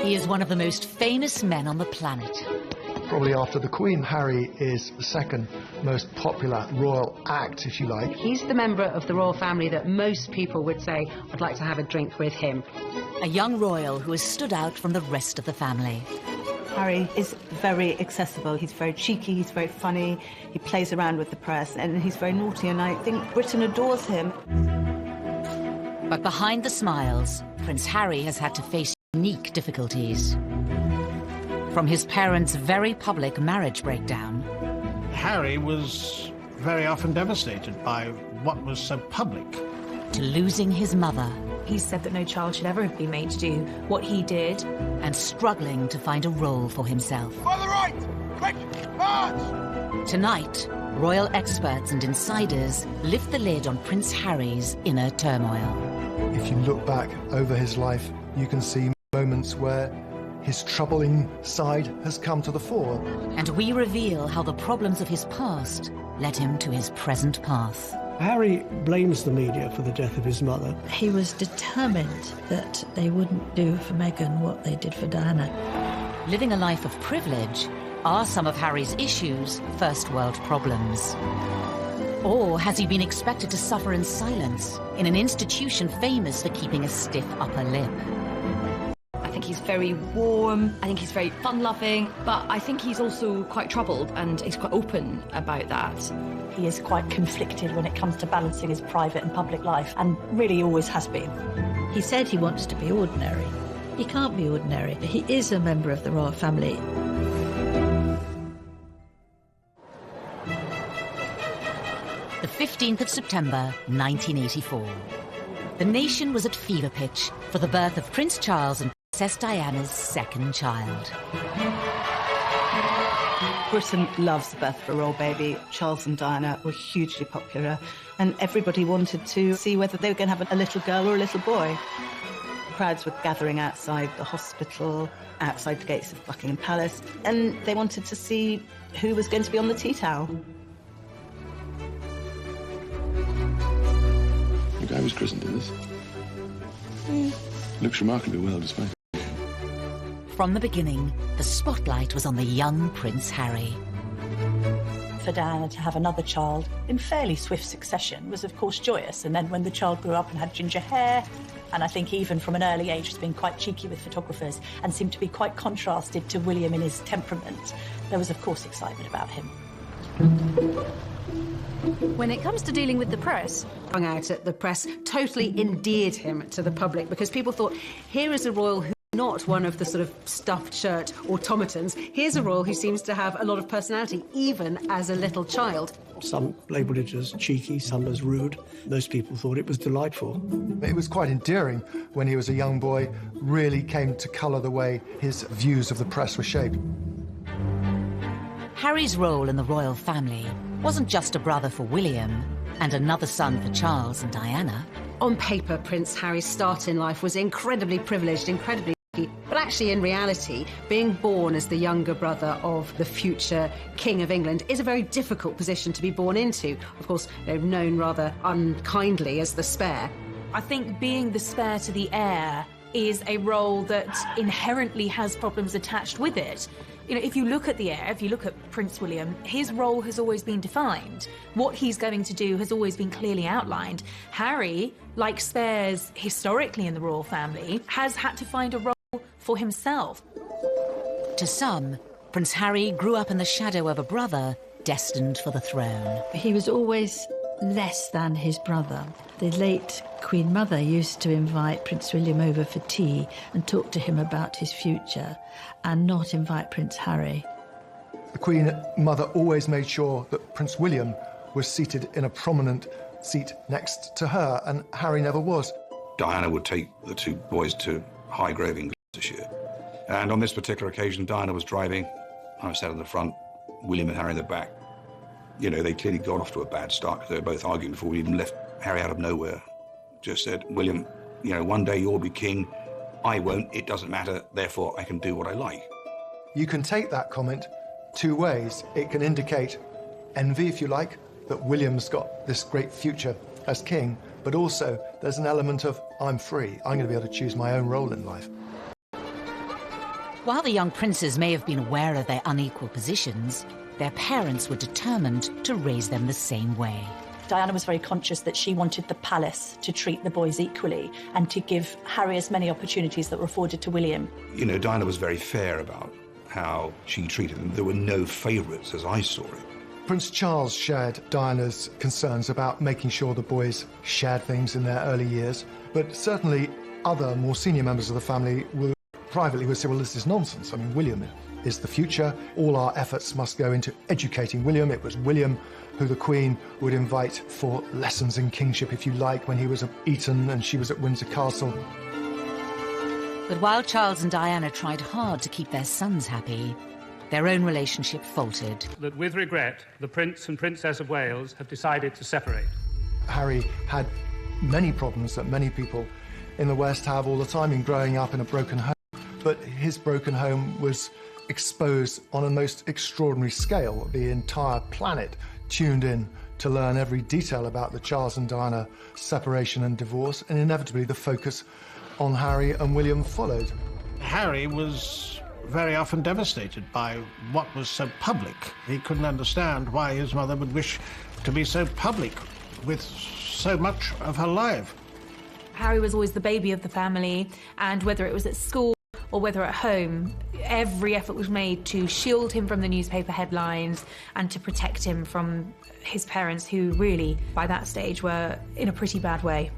He is one of the most famous men on the planet. Probably after the Queen, Harry is the second most popular royal act, if you like. He's the member of the royal family that most people would say, I'd like to have a drink with him. A young royal who has stood out from the rest of the family. Harry is very accessible. He's very cheeky, he's very funny, he plays around with the press, and he's very naughty, and I think Britain adores him. But behind the smiles, Prince Harry has had to face unique difficulties. From his parents' very public marriage breakdown. Harry was very often devastated by what was so public. To losing his mother. He said that no child should ever have been made to do what he did. And struggling to find a role for himself. On the right! Quick! March! Tonight, royal experts and insiders lift the lid on Prince Harry's inner turmoil. If you look back over his life, you can see moments where his troubling side has come to the fore. And we reveal how the problems of his past led him to his present path. Harry blames the media for the death of his mother. He was determined that they wouldn't do for Meghan what they did for Diana. Living a life of privilege, are some of Harry's issues first world problems? Or has he been expected to suffer in silence in an institution famous for keeping a stiff upper lip? I think he's very warm, I think he's very fun-loving, but I think he's also quite troubled, and he's quite open about that. He is quite conflicted when it comes to balancing his private and public life, and really always has been. He said he wants to be ordinary. He can't be ordinary. He is a member of the royal family. The 15th of September, 1984. The nation was at fever pitch for the birth of Prince Charles and Princess Diana's second child. Britain loves the birth of a royal baby. Charles and Diana were hugely popular, and everybody wanted to see whether they were going to have a little girl or a little boy. Crowds were gathering outside the hospital, outside the gates of Buckingham Palace, and they wanted to see who was going to be on the tea towel. The guy was christened in this. Looks remarkably well displayed. From the beginning, the spotlight was on the young Prince Harry. For Diana to have another child in fairly swift succession was, of course, joyous. And then when the child grew up and had ginger hair, and I think even from an early age was being quite cheeky with photographers and seemed to be quite contrasted to William in his temperament, there was, of course, excitement about him. When it comes to dealing with the press, Hung out at the press totally endeared him to the public, because people thought, here is a royal who not one of the sort of stuffed shirt automatons. Here's a royal who seems to have a lot of personality, even as a little child. Some labelled it as cheeky, some as rude. Most people thought it was delightful. It was quite endearing when he was a young boy, really came to colour the way his views of the press were shaped. Harry's role in the royal family wasn't just a brother for William and another son for Charles and Diana. On paper, Prince Harry's start in life was incredibly privileged, incredibly lucky, but actually in reality, being born as the younger brother of the future King of England is a very difficult position to be born into. Of course, they're known rather unkindly as the spare. I think being the spare to the heir is a role that inherently has problems attached with it. You know, if you look at the heir, if you look at Prince William, his role has always been defined. What he's going to do has always been clearly outlined. Harry, like spares historically in the royal family, has had to find a role for himself. To some, Prince Harry grew up in the shadow of a brother destined for the throne. He was always less than his brother. The late Queen Mother used to invite Prince William over for tea and talk to him about his future, and not invite Prince Harry. The Queen Mother always made sure that Prince William was seated in a prominent seat next to her, and Harry never was. Diana would take the two boys to Highgrove in Gloucestershire. And on this particular occasion, Diana was driving. I was sat in the front, William and Harry in the back. You know, they clearly got off to a bad start because they were both arguing before we even left. Harry out of nowhere just said, William, you know, one day you'll be king. I won't. It doesn't matter. Therefore, I can do what I like. You can take that comment two ways. It can indicate envy, if you like, that William's got this great future as king, but also there's an element of, I'm free. I'm going to be able to choose my own role in life. While the young princes may have been aware of their unequal positions, their parents were determined to raise them the same way. Diana was very conscious that she wanted the palace to treat the boys equally and to give Harry as many opportunities that were afforded to William. You know, Diana was very fair about how she treated them. There were no favourites, as I saw it. Prince Charles shared Diana's concerns about making sure the boys shared things in their early years, but certainly other more senior members of the family privately would say, well, this is nonsense. I mean, William is the future. All our efforts must go into educating William. It was William who the Queen would invite for lessons in kingship, if you like, when he was at Eton and she was at Windsor Castle. But while Charles and Diana tried hard to keep their sons happy, their own relationship faltered. That with regret, the Prince and Princess of Wales have decided to separate. Harry had many problems that many people in the West have all the time in growing up in a broken home. But his broken home was exposed on a most extraordinary scale. The entire planet tuned in to learn every detail about the Charles and Diana separation and divorce, and inevitably the focus on Harry and William followed. Harry was very often devastated by what was so public. He couldn't understand why his mother would wish to be so public with so much of her life. Harry was always the baby of the family, and whether it was at school or whether at home, every effort was made to shield him from the newspaper headlines and to protect him from his parents, who really, by that stage, were in a pretty bad way.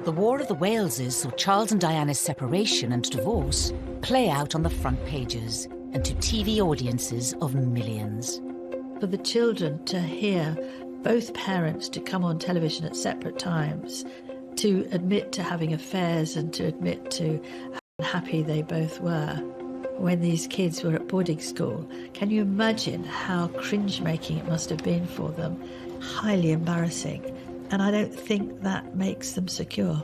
The War of the Waleses saw Charles and Diana's separation and divorce play out on the front pages and to TV audiences of millions. For the children to hear both parents to come on television at separate times, to admit to having affairs and to admit to how happy they both were when these kids were at boarding school. Can you imagine how cringe-making it must have been for them? Highly embarrassing. And I don't think that makes them secure.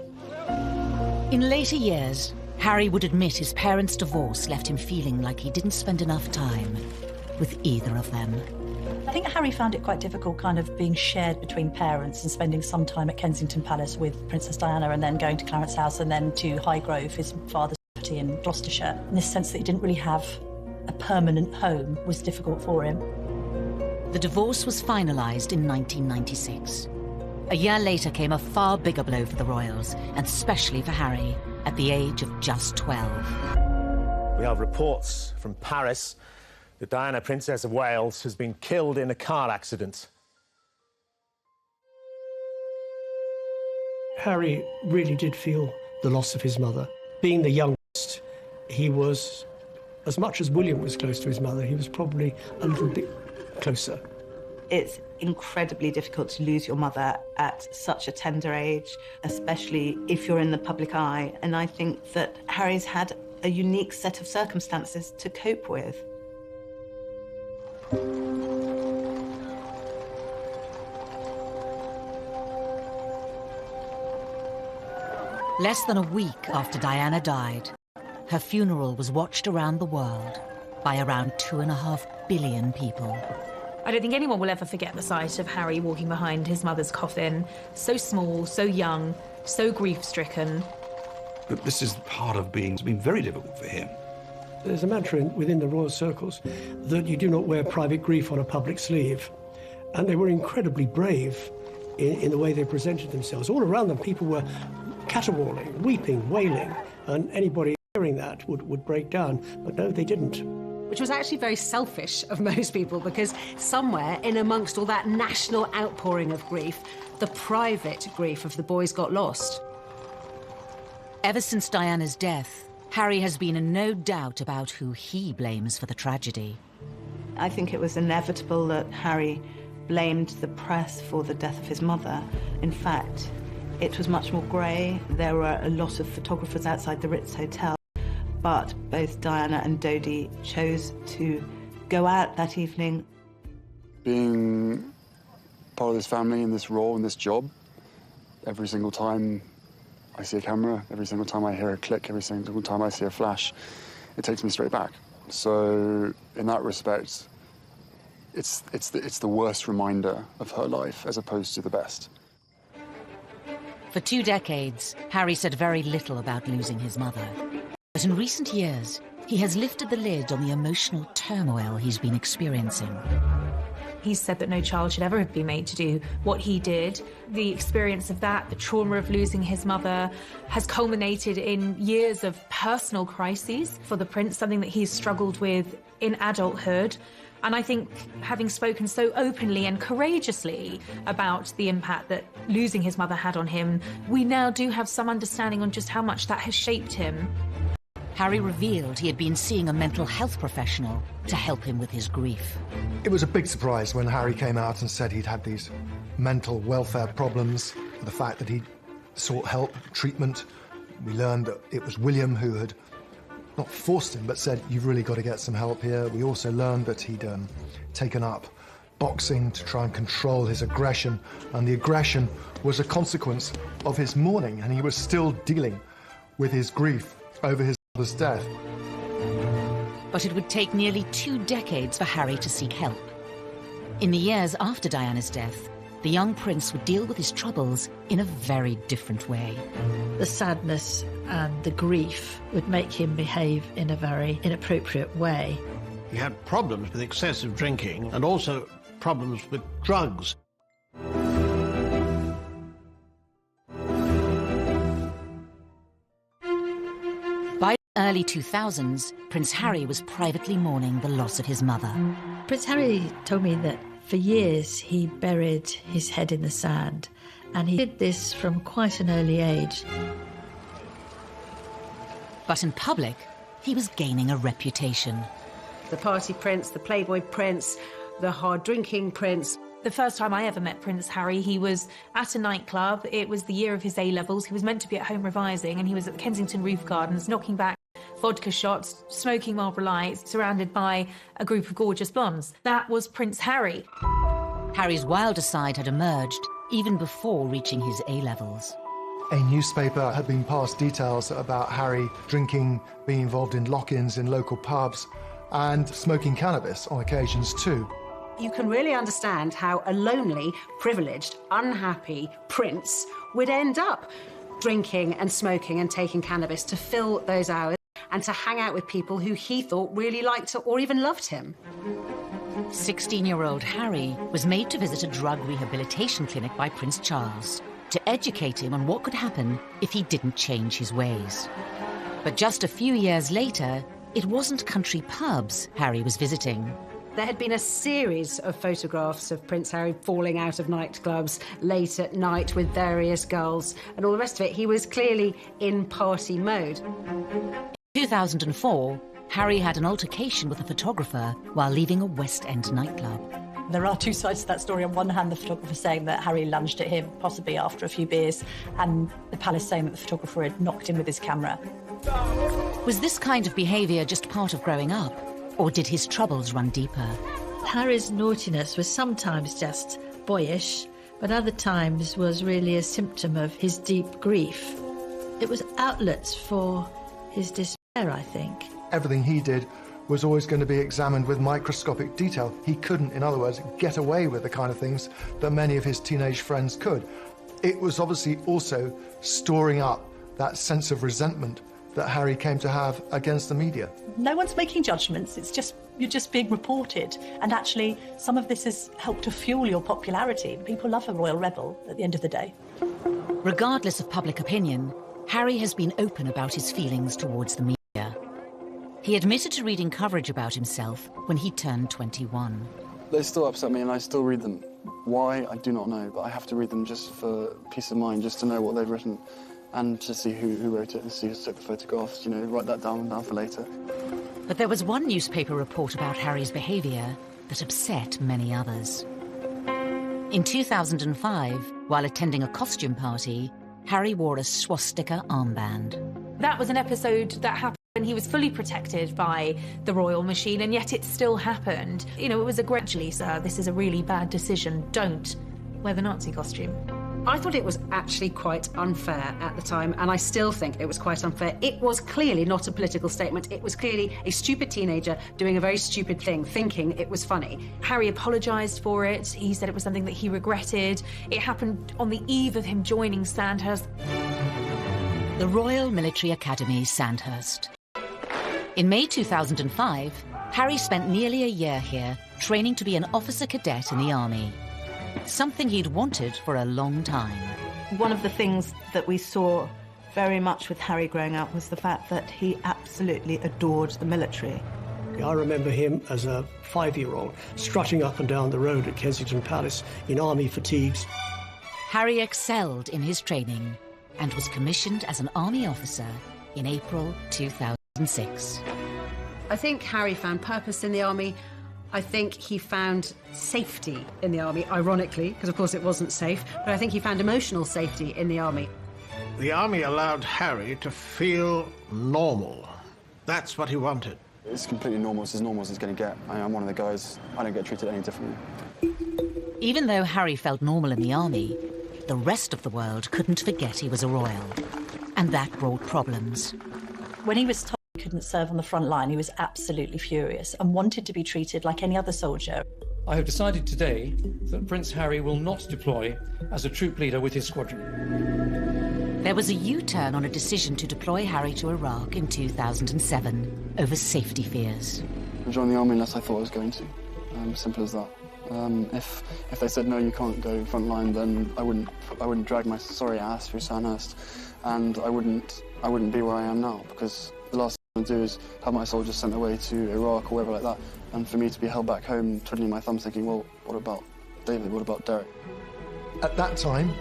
In later years, Harry would admit his parents' divorce left him feeling like he didn't spend enough time with either of them. I think Harry found it quite difficult kind of being shared between parents and spending some time at Kensington Palace with Princess Diana and then going to Clarence House and then to Highgrove, his father's property in Gloucestershire. In this sense that he didn't really have a permanent home was difficult for him. The divorce was finalised in 1996. A year later came a far bigger blow for the royals, and especially for Harry, at the age of just 12. We have reports from Paris that Diana, Princess of Wales, has been killed in a car accident. Harry really did feel the loss of his mother. Being the youngest, he was, as much as William was close to his mother, he was probably a little bit closer. It's incredibly difficult to lose your mother at such a tender age, especially if you're in the public eye. And I think that Harry's had a unique set of circumstances to cope with. Less than a week after Diana died, her funeral was watched around the world by around 2.5 billion people. I don't think anyone will ever forget the sight of Harry walking behind his mother's coffin, so small, so young, so grief-stricken. But this is part of it's been very difficult for him. There's a mantra within the royal circles that you do not wear private grief on a public sleeve. And they were incredibly brave in the way they presented themselves. All around them, people were caterwauling, weeping, wailing, and anybody hearing that would break down. But no, they didn't. Which was actually very selfish of most people, because somewhere in amongst all that national outpouring of grief, the private grief of the boys got lost. Ever since Diana's death, Harry has been in no doubt about who he blames for the tragedy. I think it was inevitable that Harry blamed the press for the death of his mother. In fact, it was much more grey. There were a lot of photographers outside the Ritz Hotel, but both Diana and Dodi chose to go out that evening. Being part of this family in this role, in this job, every single time I see a camera, every single time I hear a click, every single time I see a flash, it takes me straight back. So in that respect, it's the worst reminder of her life as opposed to the best. For 2 decades, Harry said very little about losing his mother. But in recent years, he has lifted the lid on the emotional turmoil he's been experiencing. He's said that no child should ever have been made to do what he did. The experience of that, the trauma of losing his mother, has culminated in years of personal crises for the prince, something that he's struggled with in adulthood. And I think, having spoken so openly and courageously about the impact that losing his mother had on him, we now do have some understanding on just how much that has shaped him. Harry revealed he had been seeing a mental health professional to help him with his grief. It was a big surprise when Harry came out and said he'd had these mental welfare problems, the fact that he'd sought help, treatment. We learned that it was William who had not forced him, but said, you've really got to get some help here. We also learned that he'd taken up boxing to try and control his aggression, and the aggression was a consequence of his mourning, and he was still dealing with his grief over his mother's death. But it would take nearly 2 decades for Harry to seek help. In the years after Diana's death, the young prince would deal with his troubles in a very different way. The sadness and the grief would make him behave in a very inappropriate way. He had problems with excessive drinking and also problems with drugs. By the early 2000s, Prince Harry was privately mourning the loss of his mother. Prince Harry told me that for years he buried his head in the sand, and he did this from quite an early age. But in public, he was gaining a reputation. The party prince, the playboy prince, the hard-drinking prince. The first time I ever met Prince Harry, he was at a nightclub. It was the year of his A-levels. He was meant to be at home revising, and he was at the Kensington Roof Gardens, knocking back vodka shots, smoking Marlboro Lights, surrounded by a group of gorgeous blondes. That was Prince Harry. Harry's wilder side had emerged even before reaching his A-levels. A newspaper had been passed details about Harry drinking, being involved in lock-ins in local pubs, and smoking cannabis on occasions too. You can really understand how a lonely, privileged, unhappy prince would end up drinking and smoking and taking cannabis to fill those hours and to hang out with people who he thought really liked or even loved him. 16-year-old Harry was made to visit a drug rehabilitation clinic by Prince Charles to educate him on what could happen if he didn't change his ways. But just a few years later, it wasn't country pubs Harry was visiting. There had been a series of photographs of Prince Harry falling out of nightclubs late at night with various girls and all the rest of it. He was clearly in party mode. In 2004, Harry had an altercation with a photographer while leaving a West End nightclub. There are two sides to that story. On one hand, the photographer saying that Harry lunged at him, possibly after a few beers, and the palace saying that the photographer had knocked him with his camera. Was this kind of behaviour just part of growing up, or did his troubles run deeper? Harry's naughtiness was sometimes just boyish, but other times was really a symptom of his deep grief. It was outlets for his despair, I think. Everything he did was always going to be examined with microscopic detail. He couldn't, in other words, get away with the kind of things that many of his teenage friends could. It was obviously also storing up that sense of resentment that Harry came to have against the media. No one's making judgments, you're just being reported. And actually, some of this has helped to fuel your popularity. People love a royal rebel at the end of the day. Regardless of public opinion, Harry has been open about his feelings towards the media. He admitted to reading coverage about himself when he turned 21. They still upset me and I still read them. Why, I do not know, but I have to read them just for peace of mind, just to know what they've written and to see who wrote it and see who took the photographs, write that down for later. But there was one newspaper report about Harry's behaviour that upset many others. In 2005, while attending a costume party, Harry wore a swastika armband. That was an episode that happened when he was fully protected by the royal machine, and yet it still happened. It was a gradually, sir, this is a really bad decision. Don't wear the Nazi costume. I thought it was actually quite unfair at the time, and I still think it was quite unfair. It was clearly not a political statement. It was clearly a stupid teenager doing a very stupid thing, thinking it was funny. Harry apologised for it. He said it was something that he regretted. It happened on the eve of him joining Sandhurst. The Royal Military Academy, Sandhurst. In May 2005, Harry spent nearly a year here, training to be an officer cadet in the army. Something he'd wanted for a long time. One of the things that we saw very much with Harry growing up was the fact that he absolutely adored the military. I remember him as a 5-year-old strutting up and down the road at Kensington Palace in army fatigues. Harry excelled in his training and was commissioned as an army officer in April 2006. I think Harry found purpose in the army. I think he found safety in the army, ironically, because of course it wasn't safe, but I think he found emotional safety in the army. The army allowed Harry to feel normal. That's what he wanted. It's completely normal. It's as normal as it's going to get. I'm one of the guys. I don't get treated any differently. Even though Harry felt normal in the army, the rest of the world couldn't forget he was a royal. And that brought problems. When he was told he couldn't serve on the front line, he was absolutely furious and wanted to be treated like any other soldier. I have decided today that Prince Harry will not deploy as a troop leader with his squadron. There was a U-turn on a decision to deploy Harry to Iraq in 2007 over safety fears. I joined the army unless I thought I was going to. Simple as that. If they said no, you can't go front line, then I wouldn't drag my sorry ass through Sandhurst, and I wouldn't be where I am now, because the last thing I want to do is have my soldiers sent away to Iraq or wherever like that, and for me to be held back home twiddling my thumbs thinking, well, what about David, what about Derek? At that time,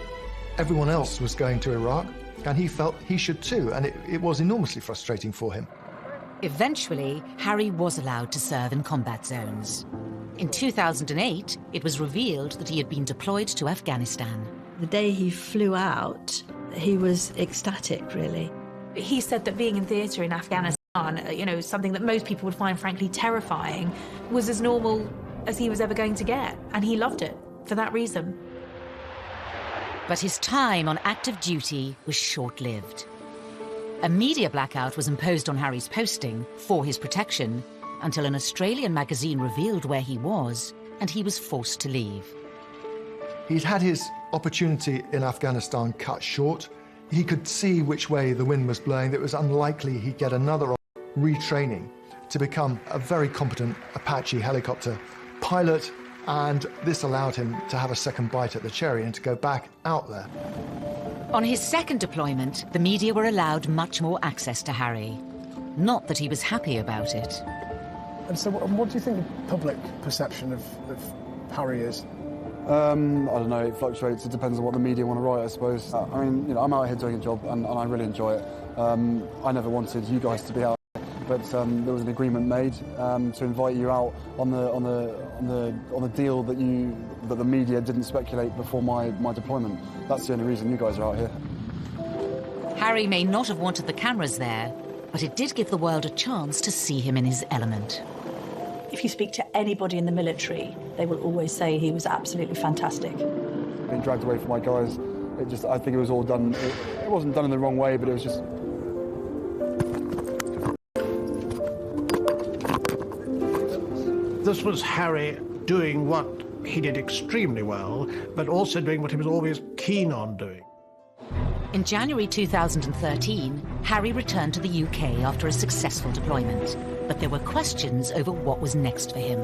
everyone else was going to Iraq, and he felt he should too, and it was enormously frustrating for him. Eventually, Harry was allowed to serve in combat zones. In 2008, it was revealed that he had been deployed to Afghanistan. The day he flew out, he was ecstatic, really. He said that being in theatre in Afghanistan, you know, something that most people would find frankly terrifying, was as normal as he was ever going to get, and he loved it for that reason. But his time on active duty was short-lived. A media blackout was imposed on Harry's posting for his protection until an Australian magazine revealed where he was, and he was forced to leave. He'd had his opportunity in Afghanistan cut short. He could see which way the wind was blowing. It was unlikely he'd get another retraining to become a very competent Apache helicopter pilot, and this allowed him to have a second bite at the cherry and to go back out there. On his second deployment, the media were allowed much more access to Harry. Not that he was happy about it. And so what do you think the public perception of Harry is? I don't know, it fluctuates. It depends on what the media want to write, I suppose. I mean, you know, I'm out here doing a job and I really enjoy it. I never wanted you guys to be out, but there was an agreement made to invite you out on the deal that the media didn't speculate before my deployment. That's the only reason you guys are out here. Harry may not have wanted the cameras there, but it did give the world a chance to see him in his element. If you speak to anybody in the military, they will always say he was absolutely fantastic. Being dragged away from my guys, I think it was all done, it wasn't done in the wrong way, but it was just... This was Harry doing what he did extremely well, but also doing what he was always keen on doing. In January 2013, Harry returned to the UK after a successful deployment, but there were questions over what was next for him.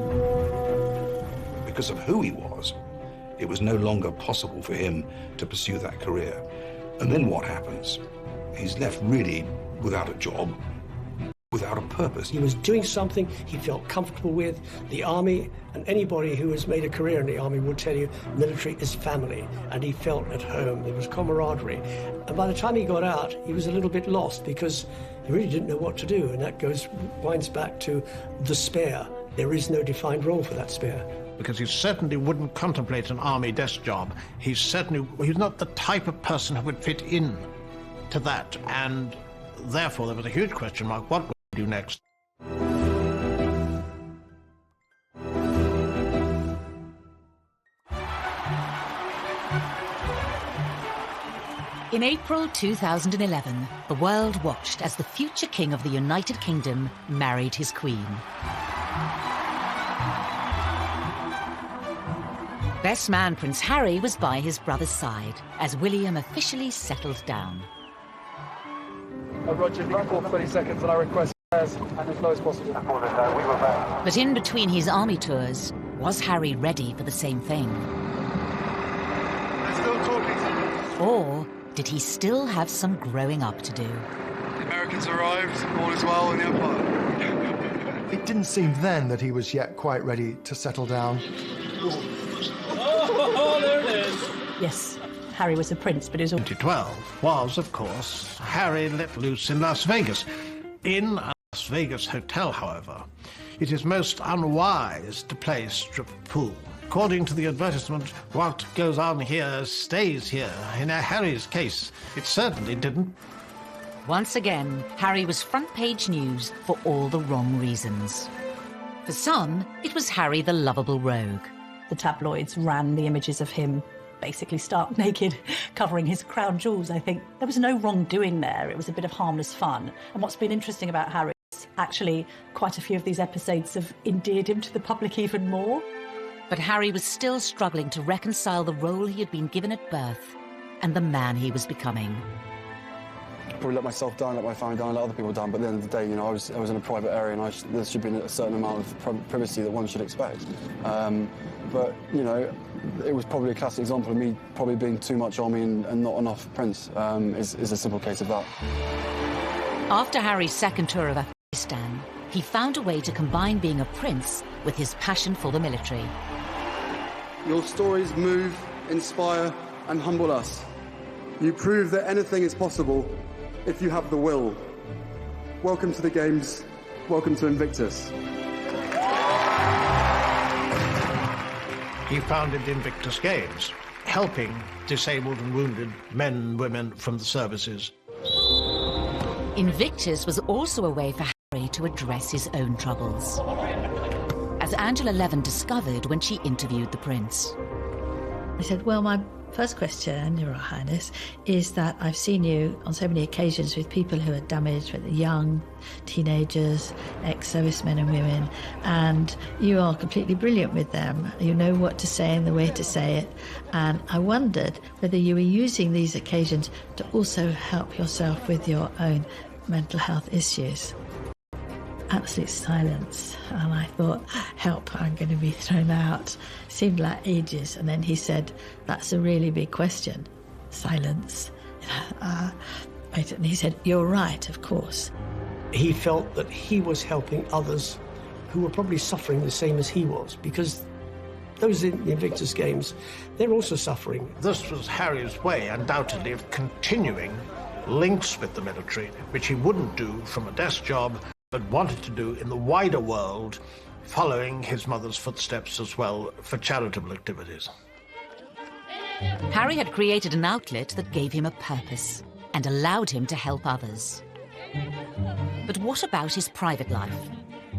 Because of who he was, it was no longer possible for him to pursue that career. And then what happens? He's left really without a job, without a purpose. He was doing something he felt comfortable with. The army, and anybody who has made a career in the army will tell you military is family, and he felt at home. There was camaraderie. And by the time he got out, he was a little bit lost because he really didn't know what to do, and that winds back to the spare. There is no defined role for that spare. Because he certainly wouldn't contemplate an army desk job. He's not the type of person who would fit in to that, and therefore there was a huge question mark. What would he do next? In April 2011, the world watched as the future king of the United Kingdom married his queen. Best man Prince Harry was by his brother's side as William officially settled down. Roger, if you can call 20 seconds and I request stairs and as low as possible. But in between his army tours, was Harry ready for the same thing? They're still talking to me. Or did he still have some growing up to do? The Americans arrived, all is well in the Empire. It didn't seem then that he was yet quite ready to settle down. Oh, there it is. Yes, Harry was a prince, but he was... 2012 was, of course, Harry let loose in Las Vegas. In a Las Vegas hotel, however, it is most unwise to play strip pool. According to the advertisement, what goes on here stays here. In Harry's case, it certainly didn't. Once again, Harry was front-page news for all the wrong reasons. For some, it was Harry the lovable rogue. The tabloids ran the images of him basically stark naked, covering his crown jewels, I think. There was no wrongdoing there. It was a bit of harmless fun. And what's been interesting about Harry is actually quite a few of these episodes have endeared him to the public even more. But Harry was still struggling to reconcile the role he had been given at birth and the man he was becoming. Probably let myself down, let my family down, let other people down, but at the end of the day, you know, I was in a private area and there should be a certain amount of privacy that one should expect. But, you know, it was probably a classic example of me probably being too much army and not enough prince, is a simple case of that. After Harry's second tour of Afghanistan, he found a way to combine being a prince with his passion for the military. Your stories move, inspire and humble us. You prove that anything is possible if you have the will. Welcome to the Games. Welcome to Invictus. He founded Invictus Games, helping disabled and wounded men and women from the services. Invictus was also a way for Harry to address his own troubles, as Angela Levin discovered when she interviewed the prince. I said, well, my first question, Your Highness, is that I've seen you on so many occasions with people who are damaged, with young teenagers, ex-servicemen and women, and you are completely brilliant with them. You know what to say and the way to say it. And I wondered whether you were using these occasions to also help yourself with your own mental health issues. Absolute silence, and I thought, help, I'm going to be thrown out. Seemed like ages, and then he said, that's a really big question. Silence. And he said, you're right, of course. He felt that he was helping others who were probably suffering the same as he was, because those in the Invictus Games, they're also suffering. This was Harry's way, undoubtedly, of continuing links with the military, which he wouldn't do from a desk job, but wanted to do in the wider world, following his mother's footsteps as well for charitable activities. Harry had created an outlet that gave him a purpose and allowed him to help others. But what about his private life?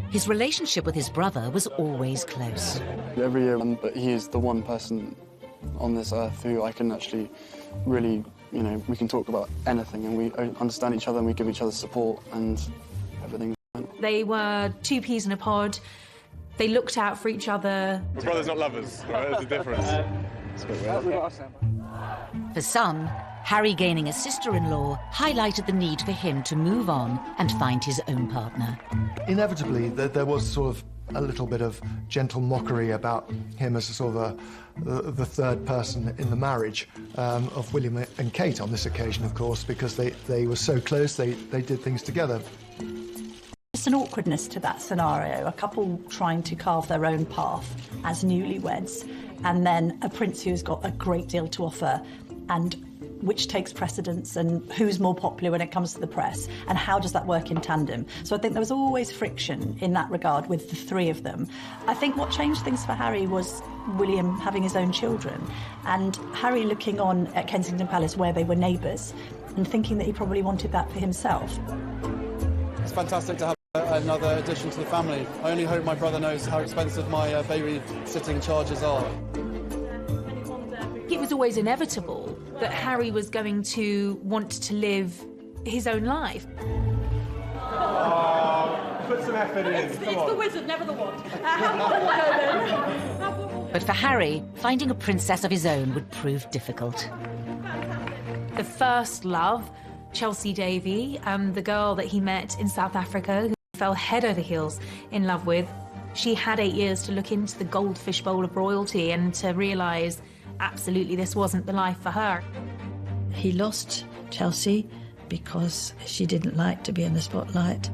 His relationship with his brother was always close. Every year, he is the one person on this earth who I can actually really, you know, we can talk about anything and we understand each other and we give each other support and everything. They were two peas in a pod. They looked out for each other. We're brothers, not lovers. Right? There's a difference. It's a bit weird. For some, Harry gaining a sister-in-law highlighted the need for him to move on and find his own partner. Inevitably, there was sort of a little bit of gentle mockery about him as a sort of the third person in the marriage of William and Kate on this occasion, of course, because they were so close, they did things together. There's an awkwardness to that scenario, a couple trying to carve their own path as newlyweds, and then a prince who's got a great deal to offer, and which takes precedence and who's more popular when it comes to the press, and how does that work in tandem? So I think there was always friction in that regard with the three of them. I think what changed things for Harry was William having his own children, and Harry looking on at Kensington Palace where they were neighbours and thinking that he probably wanted that for himself. It's fantastic to have another addition to the family. I only hope my brother knows how expensive my babysitting charges are. It was always inevitable that Harry was going to want to live his own life. Put some effort in. It's the wizard, never the wand. But for Harry, finding a princess of his own would prove difficult. The first love, Chelsea Davy, the girl that he met in South Africa, fell head over heels in love with. She had 8 years to look into the goldfish bowl of royalty and to realise absolutely this wasn't the life for her. He lost Chelsea because she didn't like to be in the spotlight.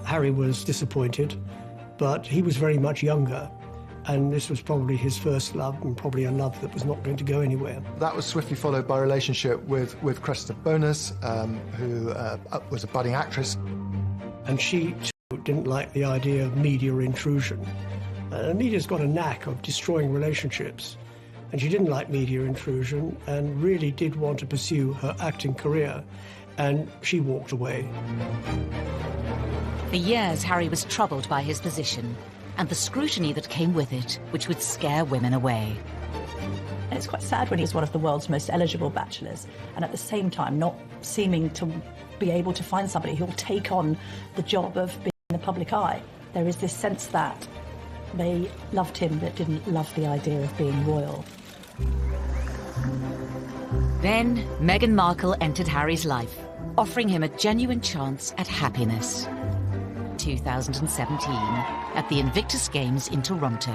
Harry was disappointed, but he was very much younger, and this was probably his first love, and probably a love that was not going to go anywhere. That was swiftly followed by a relationship with Cressida Bonas, who was a budding actress. And she too didn't like the idea of media intrusion. Media's got a knack of destroying relationships, and she didn't like media intrusion and really did want to pursue her acting career, and she walked away. For years, Harry was troubled by his position and the scrutiny that came with it, which would scare women away. And it's quite sad when he's one of the world's most eligible bachelors, and at the same time not seeming to be able to find somebody who will take on the job of being in the public eye. There is this sense that they loved him but didn't love the idea of being royal. Then Meghan Markle entered Harry's life, offering him a genuine chance at happiness. 2017, at the Invictus Games in Toronto.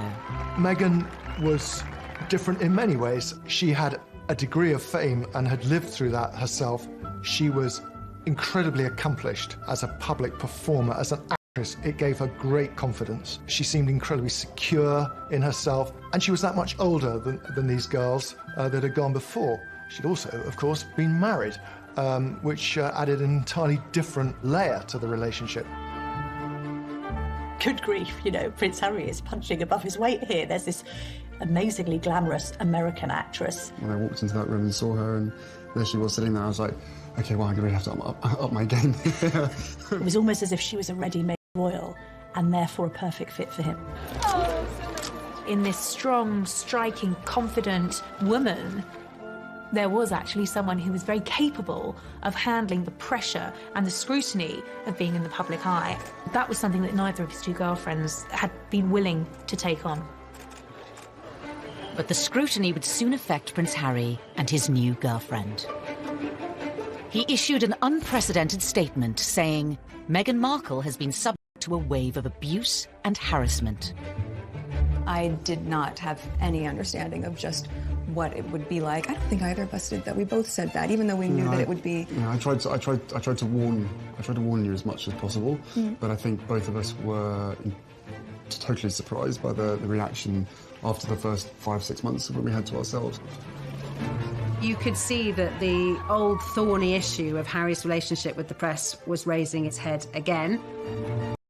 Meghan was different in many ways. She had a degree of fame and had lived through that herself. She was incredibly accomplished as a public performer, as an actress. It gave her great confidence. She seemed incredibly secure in herself, and she was that much older than these girls that had gone before. She'd also, of course, been married, which added an entirely different layer to the relationship. Good grief, you know, Prince Harry is punching above his weight here. There's this amazingly glamorous American actress. When I walked into that room and saw her, and there she was sitting there, I was like, OK, well, I'm going to have to up my game. It was almost as if she was a ready-made royal, and therefore a perfect fit for him. In this strong, striking, confident woman, there was actually someone who was very capable of handling the pressure and the scrutiny of being in the public eye. That was something that neither of his two girlfriends had been willing to take on. But the scrutiny would soon affect Prince Harry and his new girlfriend. He issued an unprecedented statement saying, Meghan Markle has been subject to a wave of abuse and harassment. I did not have any understanding of just what it would be like. I don't think either of us did that. We both said that, even though we knew that it would be. Yeah, I tried to warn you as much as possible, but I think both of us were totally surprised by the reaction after the first 5-6 months when we had to ourselves. You could see that the old thorny issue of Harry's relationship with the press was raising its head again.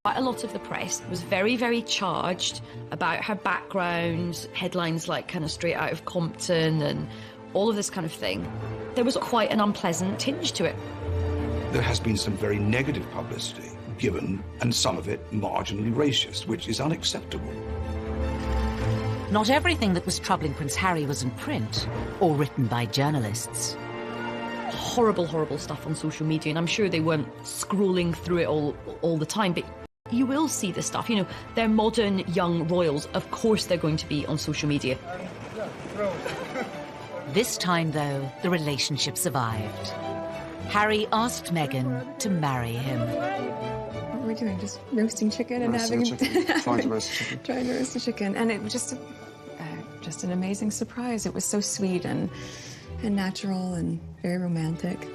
Quite a lot of the press was very, very charged about her background, headlines like kind of straight out of Compton and all of this kind of thing. There was quite an unpleasant tinge to it. There has been some very negative publicity given, and some of it marginally racist, which is unacceptable. Not everything that was troubling Prince Harry was in print or written by journalists. Horrible, horrible stuff on social media, and I'm sure they weren't scrolling through it all the time, but you will see this stuff. You know, they're modern young royals. Of course they're going to be on social media. This time, though, the relationship survived. Harry asked Meghan to marry him. What were we doing? Just roasting chicken and Trying to roast chicken. Trying to roast a chicken. And it was just an amazing surprise. It was so sweet and natural and very romantic.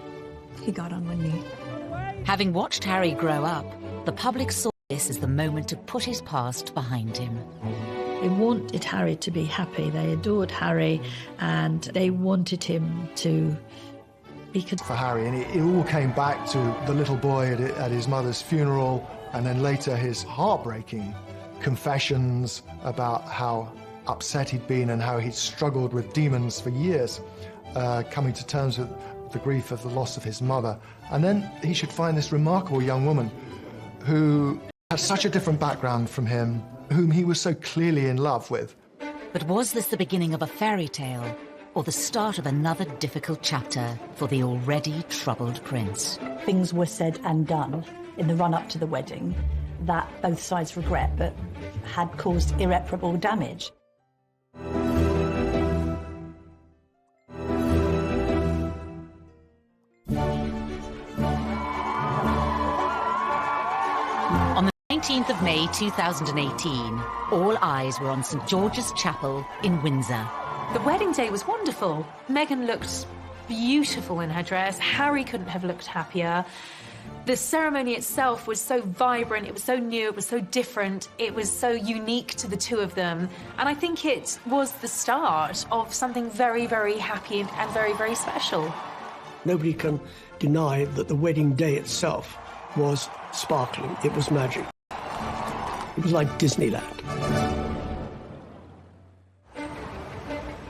He got on one knee. Having watched Harry grow up, the public saw this as the moment to put his past behind him. They wanted Harry to be happy. They adored Harry, and they wanted him to be for Harry, and it all came back to the little boy at his mother's funeral, and then later his heartbreaking confessions about how upset he'd been and how he'd struggled with demons for years, coming to terms with the grief of the loss of his mother. And then he should find this remarkable young woman who had such a different background from him, whom he was so clearly in love with. But was this the beginning of a fairy tale, or the start of another difficult chapter for the already troubled prince? Things were said and done in the run-up to the wedding that both sides regret, but had caused irreparable damage. 19th of May 2018, all eyes were on St George's Chapel in Windsor. The wedding day was wonderful. Meghan looked beautiful in her dress. Harry couldn't have looked happier. The ceremony itself was so vibrant, it was so new, it was so different, it was so unique to the two of them. And I think it was the start of something very, very happy and very, very special. Nobody can deny that the wedding day itself was sparkling. It was magic. It was like Disneyland.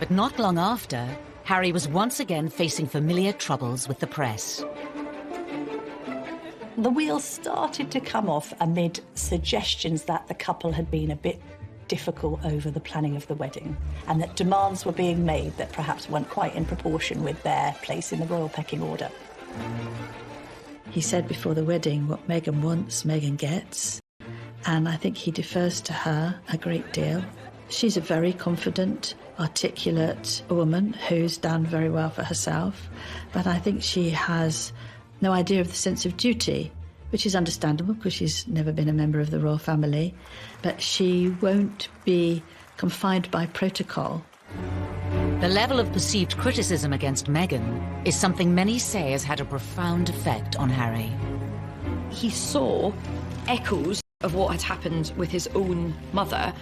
But not long after, Harry was once again facing familiar troubles with the press. The wheels started to come off amid suggestions that the couple had been a bit difficult over the planning of the wedding, and that demands were being made that perhaps weren't quite in proportion with their place in the royal pecking order. He said before the wedding, what Meghan wants, Meghan gets. And I think he defers to her a great deal. She's a very confident, articulate woman who's done very well for herself. But I think she has no idea of the sense of duty, which is understandable because she's never been a member of the royal family. But she won't be confined by protocol. The level of perceived criticism against Meghan is something many say has had a profound effect on Harry. He saw echoes of what had happened with his own mother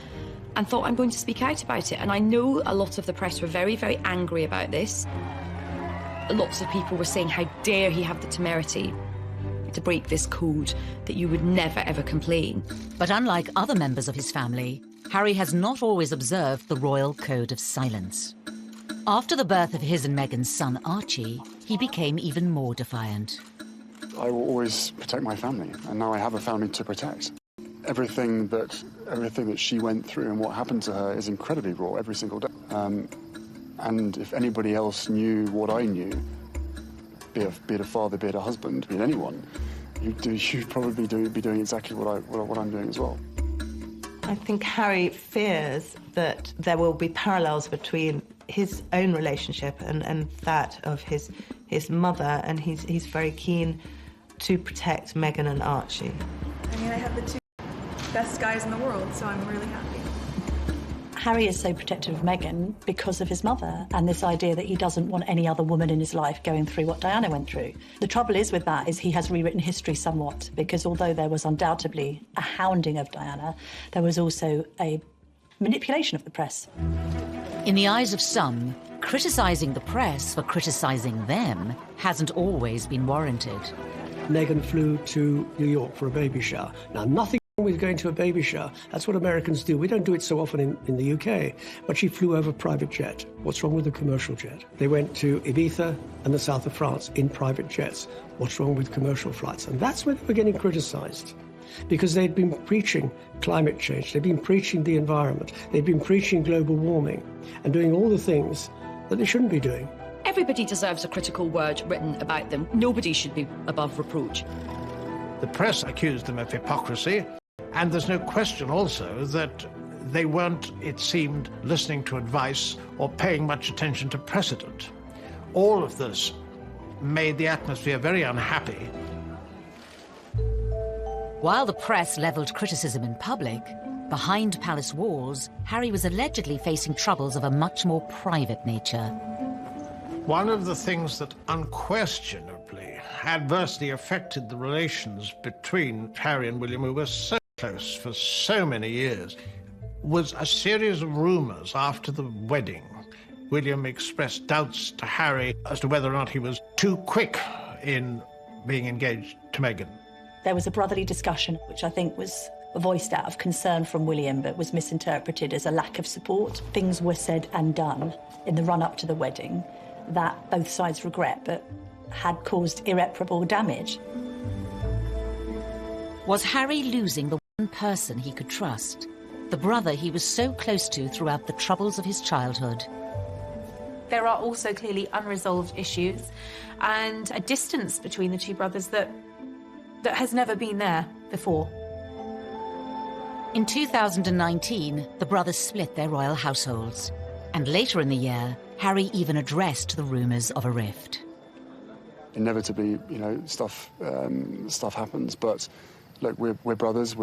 and thought, I'm going to speak out about it. And I know a lot of the press were very, very angry about this. Lots of people were saying, how dare he have the temerity to break this code, that you would never, ever complain. But unlike other members of his family, Harry has not always observed the royal code of silence. After the birth of his and Meghan's son, Archie, he became even more defiant. I will always protect my family, and now I have a family to protect. Everything that she went through and what happened to her is incredibly raw every single day. And if anybody else knew what I knew, be it a father, be it a husband, be it anyone, you'd probably be doing exactly what I'm doing as well. I think Harry fears that there will be parallels between his own relationship and that of his mother, and he's very keen to protect Meghan and Archie. I mean, I have the two best guys in the world, so I'm really happy. Harry is so protective of Meghan because of his mother and this idea that he doesn't want any other woman in his life going through what Diana went through. The trouble is with that is he has rewritten history somewhat, because although there was undoubtedly a hounding of Diana, there was also a manipulation of the press. In the eyes of some, criticising the press for criticising them hasn't always been warranted. Meghan flew to New York for a baby shower. Now, nothing wrong with going to a baby shower. That's what Americans do. We don't do it so often in the UK. But she flew over a private jet. What's wrong with a commercial jet? They went to Ibiza and the south of France in private jets. What's wrong with commercial flights? And that's where they were getting criticised, because they'd been preaching climate change, they'd been preaching the environment, they'd been preaching global warming and doing all the things that they shouldn't be doing. Everybody deserves a critical word written about them. Nobody should be above reproach. The press accused them of hypocrisy, and there's no question also that they weren't, it seemed, listening to advice or paying much attention to precedent. All of this made the atmosphere very unhappy. While the press levelled criticism in public, behind palace walls, Harry was allegedly facing troubles of a much more private nature. One of the things that unquestionably adversely affected the relations between Harry and William, who were so close for so many years, was a series of rumours after the wedding. William expressed doubts to Harry as to whether or not he was too quick in being engaged to Meghan. There was a brotherly discussion, which I think was voiced out of concern from William, but was misinterpreted as a lack of support. Things were said and done in the run-up to the wedding that both sides regret, but had caused irreparable damage. Was Harry losing the one person he could trust? The brother he was so close to throughout the troubles of his childhood? There are also clearly unresolved issues and a distance between the two brothers that has never been there before. In 2019, the brothers split their royal households. And later in the year, Harry even addressed the rumours of a rift. Inevitably, stuff happens, but look, we're brothers.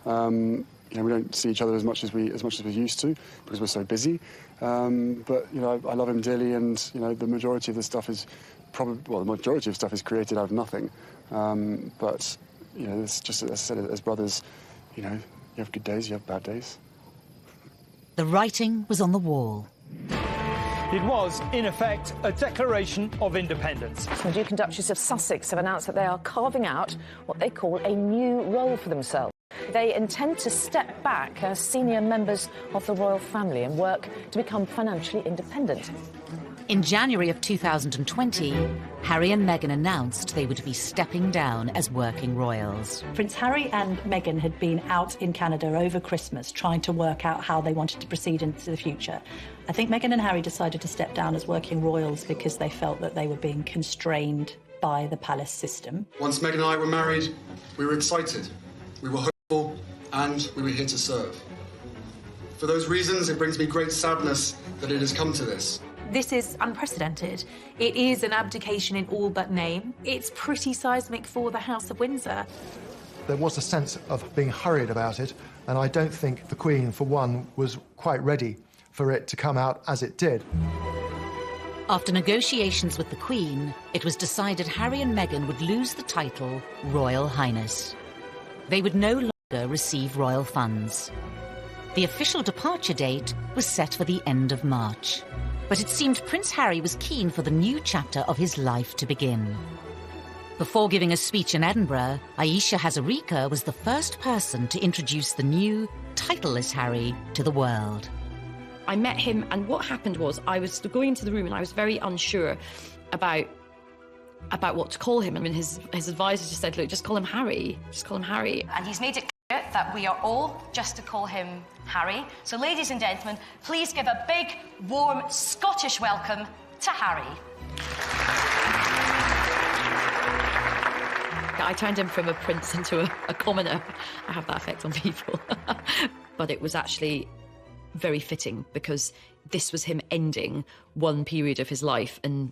You know, we don't see each other as much as we used to because we're so busy. But you know, I love him dearly, and you know, the majority of the stuff is created out of nothing. But you know, it's just, as I said, as brothers, you know, you have good days, you have bad days. The writing was on the wall. It was, in effect, a declaration of independence. The Duke and Duchess of Sussex have announced that they are carving out what they call a new role for themselves. They intend to step back as senior members of the royal family and work to become financially independent. In January of 2020, Harry and Meghan announced they would be stepping down as working royals. Prince Harry and Meghan had been out in Canada over Christmas trying to work out how they wanted to proceed into the future. I think Meghan and Harry decided to step down as working royals because they felt that they were being constrained by the palace system. Once Meghan and I were married, we were excited, we were hopeful, and we were here to serve. For those reasons, it brings me great sadness that it has come to this. This is unprecedented. It is an abdication in all but name. It's pretty seismic for the House of Windsor. There was a sense of being hurried about it, and I don't think the Queen, for one, was quite ready for it to come out as it did. After negotiations with the Queen, it was decided Harry and Meghan would lose the title Royal Highness. They would no longer receive royal funds. The official departure date was set for the end of March. But it seemed Prince Harry was keen for the new chapter of his life to begin. Before giving a speech in Edinburgh, Ayesha Hazarika was the first person to introduce the new, titleless Harry to the world. I met him, and what happened was I was going into the room and I was very unsure about what to call him. I mean, his advisor just said, look, just call him Harry. Just call him Harry. And he's made it clear that we are all just to call him Harry. So, ladies and gentlemen, please give a big, warm Scottish welcome to Harry. I turned him from a prince into a commoner. I have that effect on people. But it was actually very fitting because this was him ending one period of his life and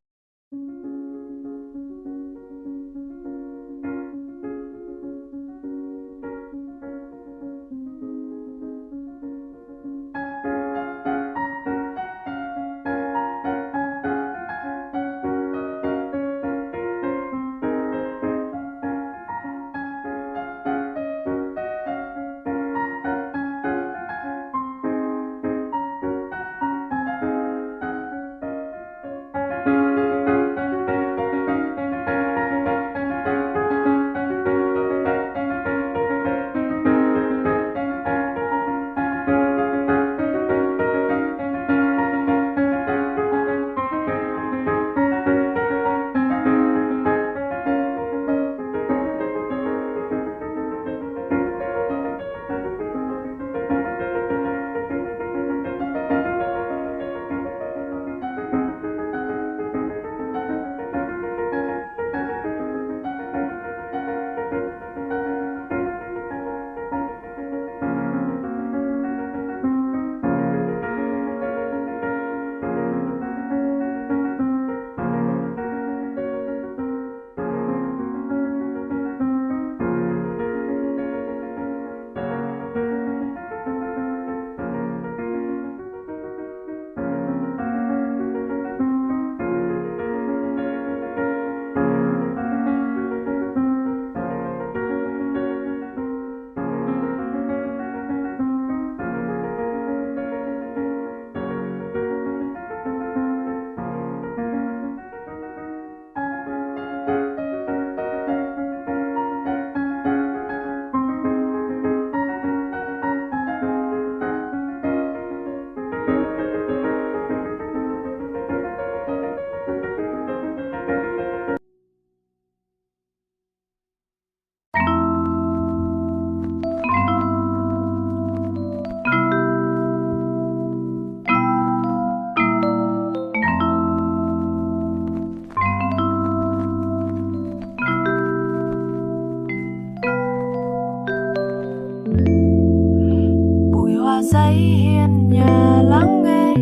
giấy hiên nhà lắng nghe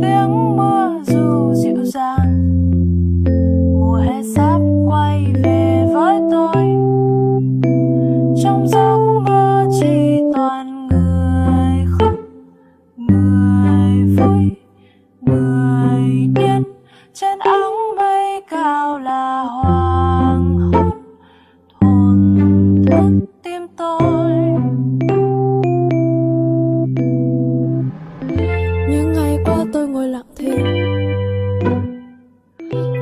tiếng mưa dù dịu dàng. Mùa hè sắp quay về với tôi, trong giấc mơ chỉ toàn người khóc, người vui, người điên. Trên áng mây cao là hoàng hôn thổn thức tim tôi. Những ngày qua tôi ngồi lặng thinh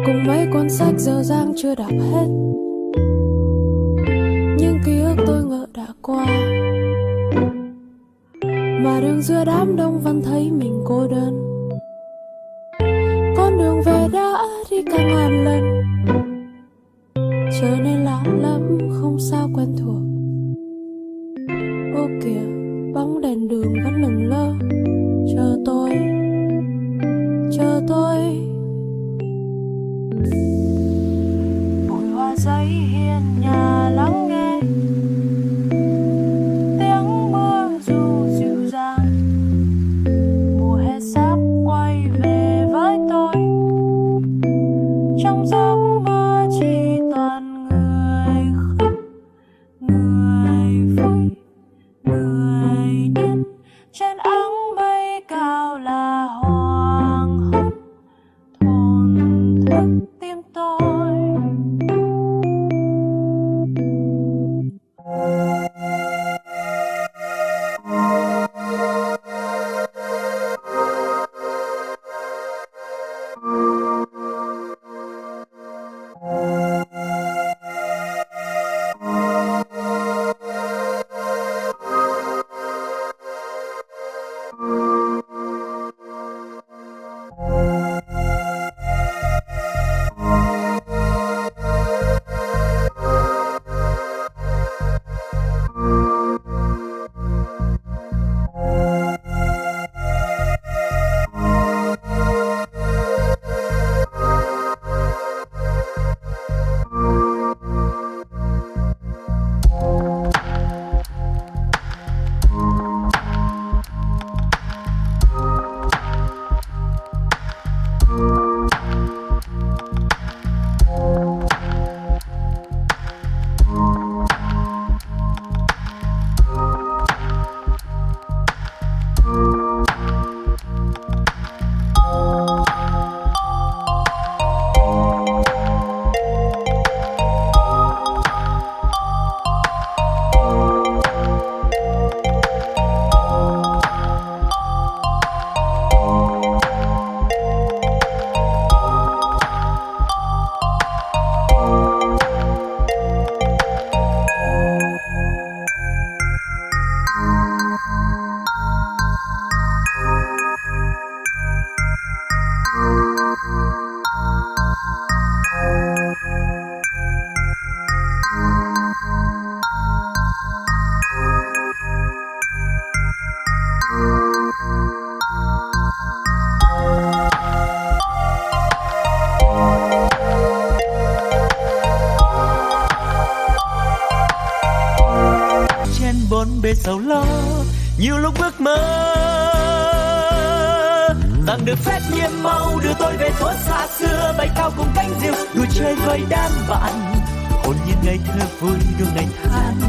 cùng mấy cuốn sách dở dang chưa đọc hết. Những ký ức tôi ngỡ đã qua, mà đường giữa đám đông vẫn thấy mình cô đơn. Con đường về đã đi càng ngàn lần, trở nên lạ lắm không sao quen thuộc. Ô kìa, bóng đèn đường vẫn lững lơ, chờ tôi, chờ tôi. Bụi hoa giấy hiên nhà lắng nghe tiếng mưa dù dịu dàng. Mùa hè sắp quay về với tôi, trong giấc mơ chỉ toàn người khóc, người vui, người điên. Trên áng mây cao là hoàng hôn thổn thức tim tôi. bề sầu lo nhiều lúc ước mơ rằng được phép nhiệm màu đưa tôi về thuở xa xưa, bay cao cùng cánh diều đùa chơi với đám bạn hồn nhiên ngày thơ vui đua ngày tháng